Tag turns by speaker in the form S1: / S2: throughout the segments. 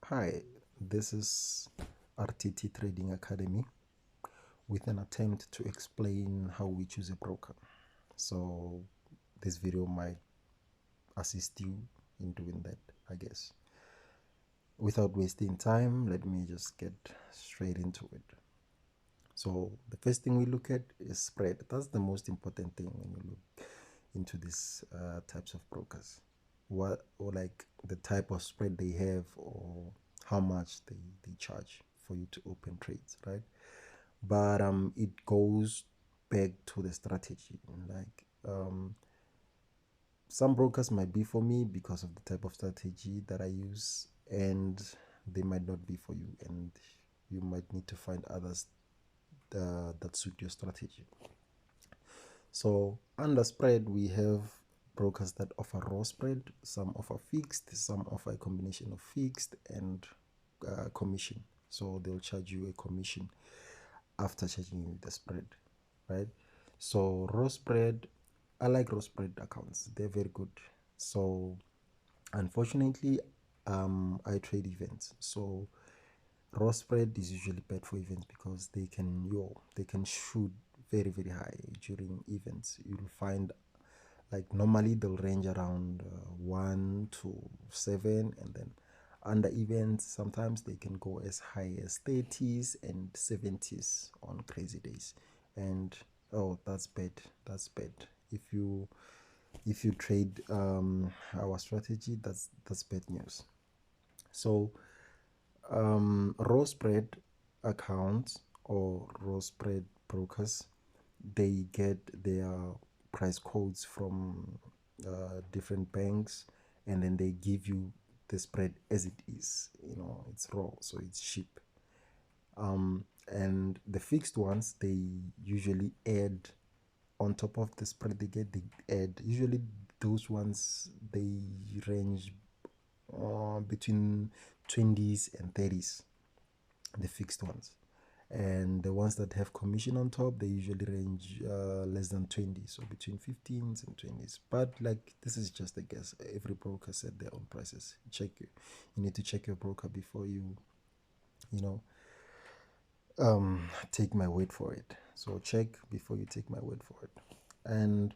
S1: Hi, this is RTT Trading Academy with an attempt to explain how we choose a broker. So this video might assist you in doing that, I guess. Without wasting time, let me just get straight into it. So the first thing we look at is spread. That's the most important thing when you look into these types of brokers. What, or like the type of spread they have, or how much they charge for you to open trades, right? But it goes back to the strategy. Like some brokers might be for me because of the type of strategy that I use, and they might not be for you, and you might need to find others that suit your strategy. So under spread, we have brokers that offer raw spread. Some offer fixed, some offer a combination of fixed and commission. So they'll charge you a commission after charging you the spread, right? So raw spread, I like raw spread accounts. They're very good. So unfortunately, I trade events. So raw spread is usually bad for events because they can shoot very high during events. You'll find like normally they'll range around 1 to 7, and then under events sometimes they can go as high as 30s and 70s on crazy days. And oh, that's bad. That's bad. If you trade our strategy, that's bad news. So raw spread accounts or raw spread brokers, they get their price codes from different banks, and then they give you the spread as it is. It's raw, so it's cheap. And the fixed ones, they usually add on top of the spread they add. Usually those ones, they range between 20s and 30s, the fixed ones. And the ones that have commission on top, they usually range less than 20, so between 15s and 20s. But like, this is just a guess. Every broker set their own prices. You need to check your broker before you know take my word for it. So check before you take my word for it. And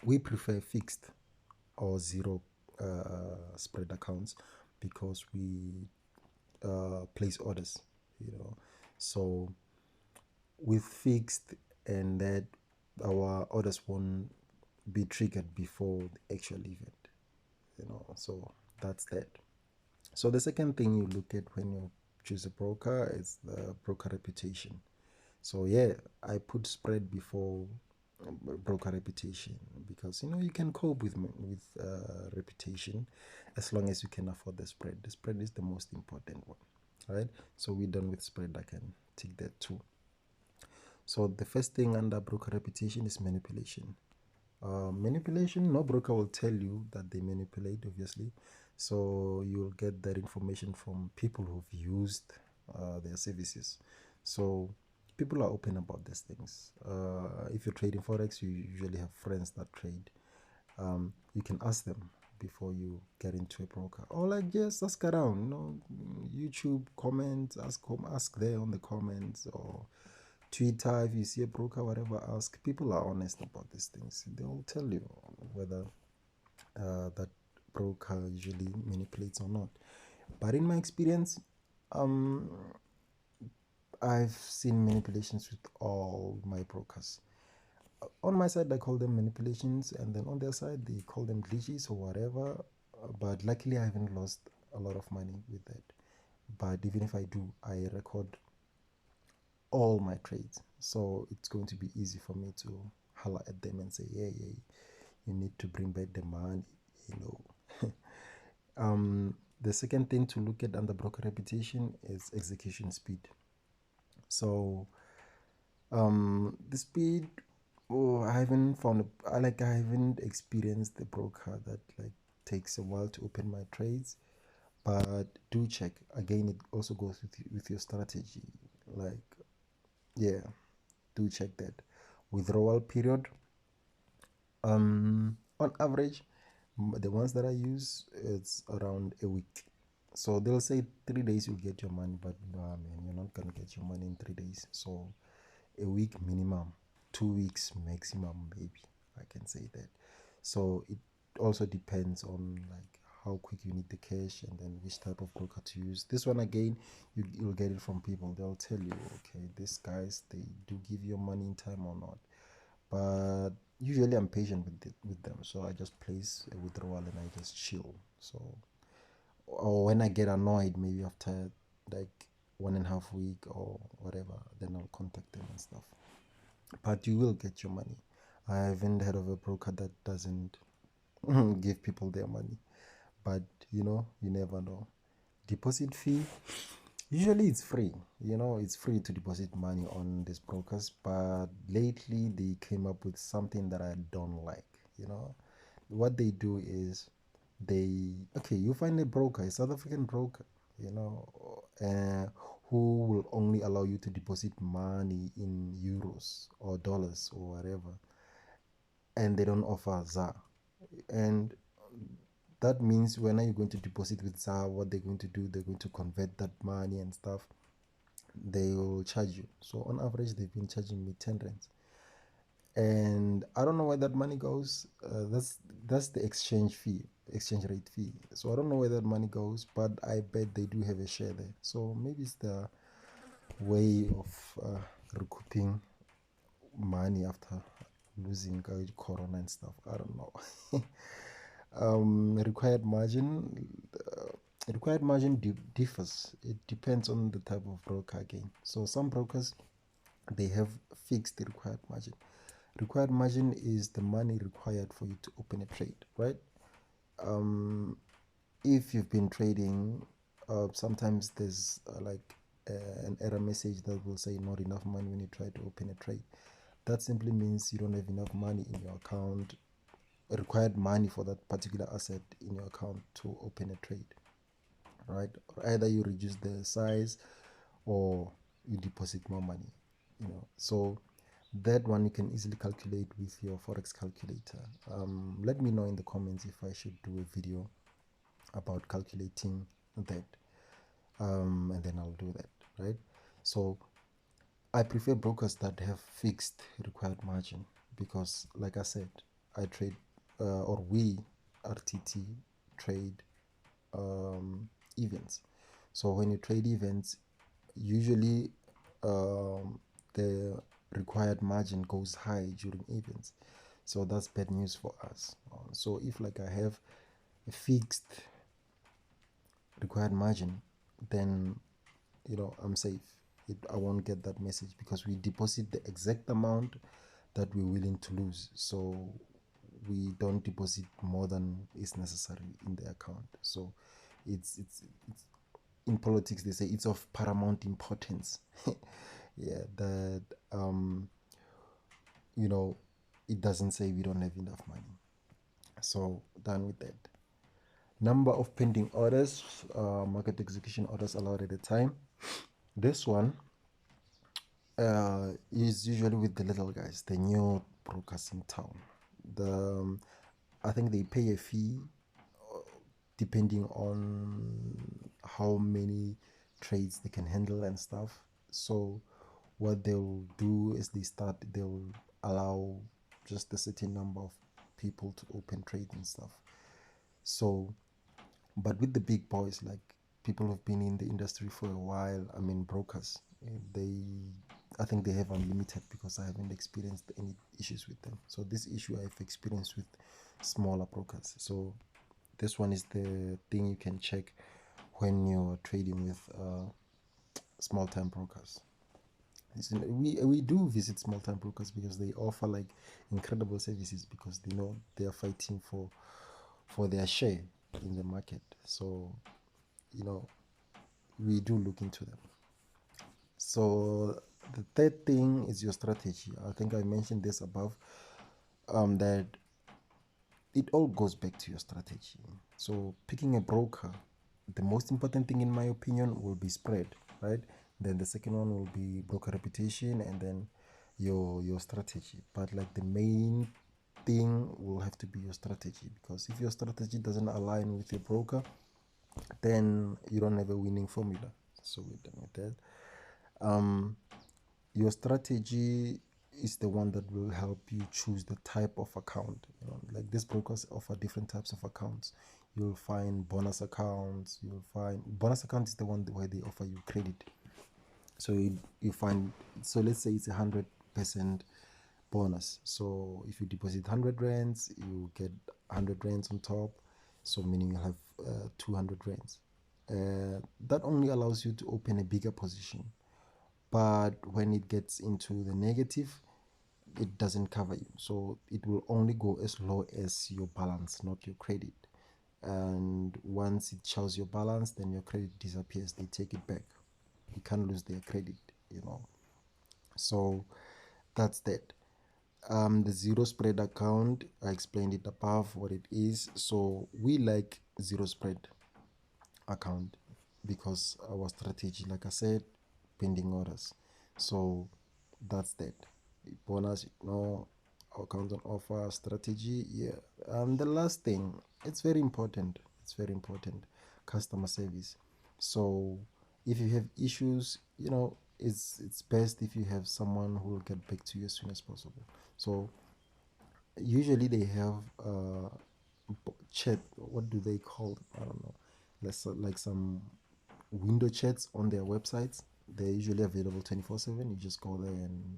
S1: we prefer fixed or zero spread accounts because we place orders, so with fixed, and that our orders won't be triggered before the actual event, so that's that. So the second thing you look at when you choose a broker is the broker reputation. So yeah, I put spread before broker reputation because you can cope with reputation as long as you can afford the spread. The spread is the most important one, right? So we're done with spread. I can take that too. So the first thing under broker reputation is manipulation. Manipulation, no broker will tell you that they manipulate, obviously. So you'll get that information from people who've used their services. So people are open about these things. If you're trading forex, you usually have friends that trade. You can ask them before you get into a broker, or like just ask around. YouTube comments, ask there on the comments, or Twitter. If you see a broker, whatever, ask. People are honest about these things. They'll tell you whether that broker usually manipulates or not. But in my experience, I've seen manipulations with all my brokers. On my side, I call them manipulations, and then on their side, they call them glitches or whatever. But luckily, I haven't lost a lot of money with that. But even if I do, I record all my trades, so it's going to be easy for me to holler at them and say, hey, you need to bring back the money, the second thing to look at under broker reputation is execution speed. So the speed, oh, I haven't found I haven't experienced the broker that like takes a while to open my trades. But do check again, it also goes with your strategy. Like, yeah, do check that. Withdrawal period, on average, the ones that I use, it's around a week. So they'll say 3 days you'll get your money, but nah, man, you're not gonna get your money in 3 days. So a week minimum, 2 weeks maximum, maybe I can say that. So it also depends on like how quick you need the cash and then which type of broker to use. This one again, you'll get it from people. They'll tell you, okay, these guys they do give you money in time or not. But usually I'm patient with them, so I just place a withdrawal and I just chill. So or when I get annoyed, maybe after like 1.5 week or whatever, then I'll contact them and stuff. But you will get your money. I haven't heard of a broker that doesn't give people their money, but you never know. Deposit fee, usually it's free. It's free to deposit money on these brokers, but lately they came up with something that I don't like. What they do is you find a broker, a South African broker, who will only allow you to deposit money in euros or dollars or whatever, and they don't offer ZAR. And that means when are you going to deposit with ZAR? What they're going to do, they're going to convert that money and stuff. They will charge you. So on average, they've been charging me 10 rands, and I don't know where that money goes. That's the exchange rate fee. So I don't know where that money goes, but I bet they do have a share there. So maybe it's the way of recouping money after losing corona and stuff. I don't know. Required margin. Required margin differs. It depends on the type of broker again. So some brokers they have fixed the required margin. Required margin is the money required for you to open a trade, right? If you've been trading, sometimes there's an error message that will say not enough money when you try to open a trade. That simply means you don't have enough money in your account, required money for that particular asset in your account to open a trade, right? Or either you reduce the size or you deposit more money, So that one you can easily calculate with your forex calculator. Let me know in the comments if I should do a video about calculating that, and then I'll do that, right? So I prefer brokers that have fixed required margin because, like I said, I trade or we RTT trade events. So when you trade events, usually the required margin goes high during events. So that's bad news for us. So if like I have a fixed required margin, then I'm safe. I won't get that message because we deposit the exact amount that we're willing to lose. So we don't deposit more than is necessary in the account. So it's in politics they say it's of paramount importance. Yeah, that it doesn't say we don't have enough money. So done with that. Number of pending orders, market execution orders allowed at a time. This one is usually with the little guys, the new brokers in town. I think they pay a fee depending on how many trades they can handle and stuff. So what they'll do is they'll allow just a certain number of people to open trade and stuff. So but with the big boys, like people who've been in the industry for a while, I mean brokers, I think they have unlimited because I haven't experienced any issues with them. So this issue I've experienced with smaller brokers. So this one is the thing you can check when you're trading with small time brokers. We do visit small time brokers because they offer like incredible services because they are fighting for their share in the market. So we do look into them. So the third thing is your strategy. I think I mentioned this above, that it all goes back to your strategy. So picking a broker, the most important thing in my opinion will be spread, right? Then the second one will be broker reputation, and then your strategy. But like the main thing will have to be your strategy, because if your strategy doesn't align with your broker, then you don't have a winning formula. So we're done with that. Um, your strategy is the one that will help you choose the type of account. Like these brokers offer different types of accounts. You'll find bonus accounts. You'll find bonus account is the one where they offer you credit. So you find, so let's say it's 100% bonus. So if you deposit 100 rands, you get 100 rands on top. So meaning you'll have 200 rands. That only allows you to open a bigger position. But when it gets into the negative, it doesn't cover you. So it will only go as low as your balance, not your credit. And once it shows your balance, then your credit disappears. They take it back. You can't lose their credit. So that's that. The zero spread account, I explained it above what it is. So we like zero spread account because our strategy, like I said, pending orders. So that's that. Bonus, account on offer, strategy, yeah. The last thing, it's very important. It's very important. Customer service. So if you have issues, it's best if you have someone who will get back to you as soon as possible. So usually they have chat. What do they call it? I don't know. Let's like some window chats on their websites. They're usually available 24/7. You just go there and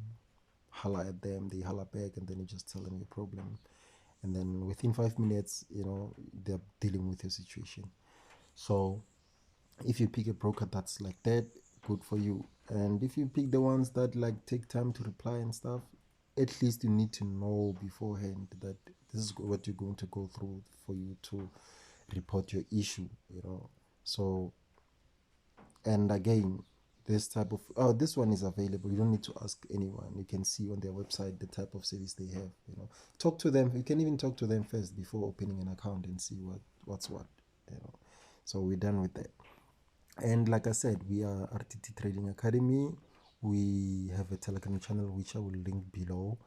S1: holler at them. They holler back, and then you just tell them your problem, and then within 5 minutes, they're dealing with your situation. So if you pick a broker that's like that, good for you. And if you pick the ones that like take time to reply and stuff, at least you need to know beforehand that this is what you're going to go through for you to report your issue. So, and again, this type of, this one is available. You don't need to ask anyone. You can see on their website the type of service they have. Talk to them. You can even talk to them first before opening an account and see what's what. So we're done with that. And like I said, we are RTT Trading Academy. We have a Telegram channel which I will link below.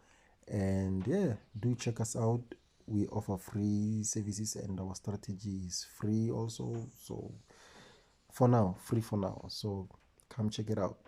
S1: And yeah, do check us out. We offer free services and our strategy is free also. So for now, free for now. So come check it out.